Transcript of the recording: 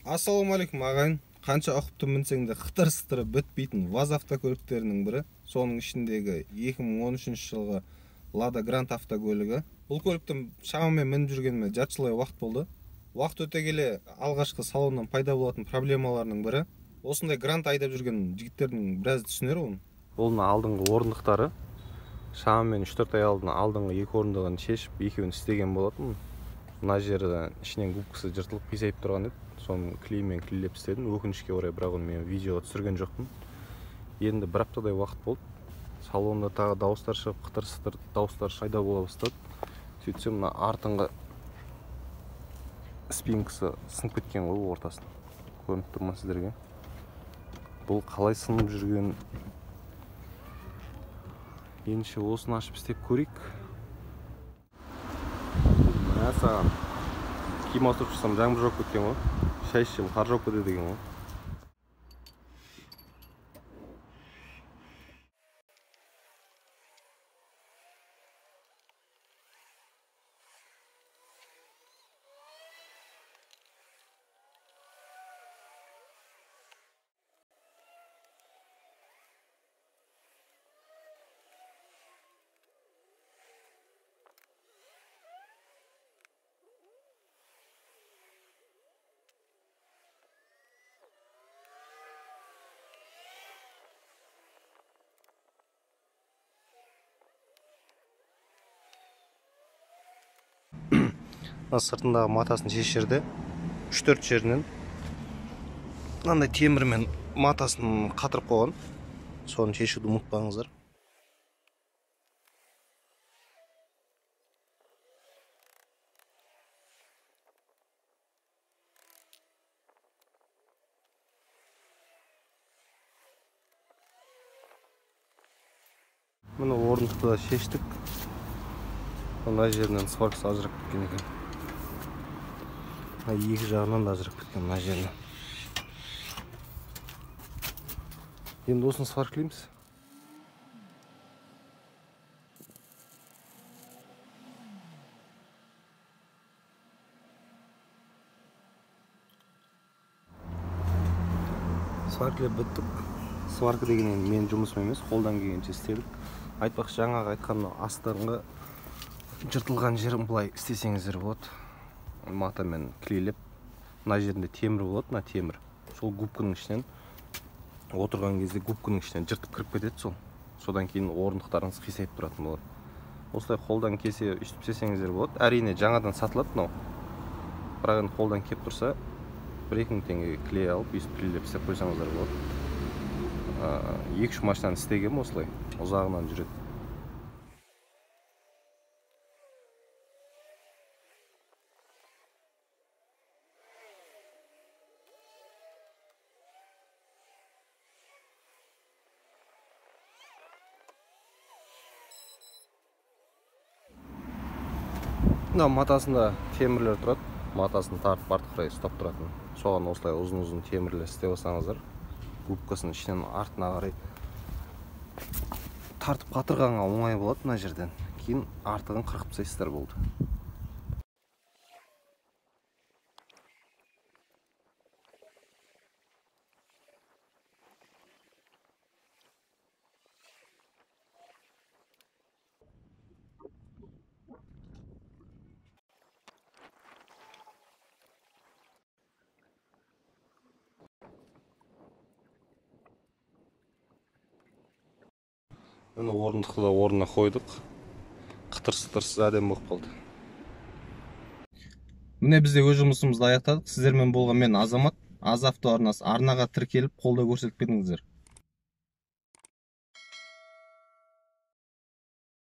Ассалаумағалейкум ағайын. Қанша ұқыпты мінсең де қытыр-сытыры бітпейтін ВАЗ автокөліктерінің бірі. Соның ішіндегі 2013 жылғы Lada Grant автокөлігі. Бұл көліктің шамамен мініп жүргеніме жарты жылдай уақыт болды. Уақыт өте келе алғашқы салоннан пайда болатын проблемаларының бірі. Осындай Grant айдап жүрген жігіттердің біраз түсінер оның. Бұл алдыңғы орындықтары. Шамамен 3-4 ай алдыңғы екі орындығын шешіп, екеуін істеген болатын. Мына жері ішінен губкасы жыртылып қисайып тұрған еді. Соны клеймен клейлеп істедім. Өкінішке орай, бірақ оны мен видеоға түсірген жоқпын. Енді бір аптадай уақыт болды. Салонда тағы дауыстар шығып, қытыр-сытыр дауыстар пайда бола бастады. Сөйтсем, мына артыңғы спинкасы сынып кеткен ғой ортасын. Көрініп тұр ма сіздерге? Бұл қалай сынып жүрген? Ендеше осыны ашып істеп көрейік. Мә саған. Киім ауыстырып шықсам, жаңбыр жауып кеткен ғой. Шай ішсем, қар жауып кетеді деген ғой. Сыртындағы матасын шешерді 3-4 жерінен мынандай темірмен матасын қатырып қойған. Соны шешуді ұмытпаңыздар. Мына орындықты да шештік. Мына жерінен сваркасы ажырап кеткен екен. Екі жағынан да ажырап кеткен мына жерінен. Енді осыны сваркілейміз. Сваркілеп біттік. Сварка деген менің жұмысым емес, қолдан келгенше істедік. Айтпақшы, жаңағы айтқан астарыңғы жыртылған жерін бұлай істесеңіздер болады. Матамен клейлеп, мына жерінде темір болады, мына темір. Сол губканың ішінен отырған кезде губканың ішінен жыртып кіріп кетеді сол. Содан кейін орындықтарыңыз қисайып тұратын болады. Осылай қолдан кесе үстіп істесеңіздер болады. Әрине жаңадан сатылады мынау. Бірақ енді қолдан кеп тұрса, 1-2 мың теңгеге клей алып, үстіп клейлеп істеп қойсаңыздар болады. 2-3 машинаны істегенмін осылай, ұзағынан жүреді. Мына матасында темірлер тұрады. Матасын тартып артық қарай ұстап тұратын. Соған осылай ұзын-ұзын темірлер істеп алсаңыздар, губкасын ішінен артына қарай тартып қатырғанға оңай болады мына жерден. Кейін артығын қырқып тастайсыздар болды. Мына орындықты да орнына қойдық. Қытыр-сытырсыз әдемі болып қалды. Міне бізде өз жұмысымызды аяқтадық. Сіздермен болған мен Азамат. Аз авто арнасы арнаға тіркеліп қолдау көрсетіп кетіңіздер.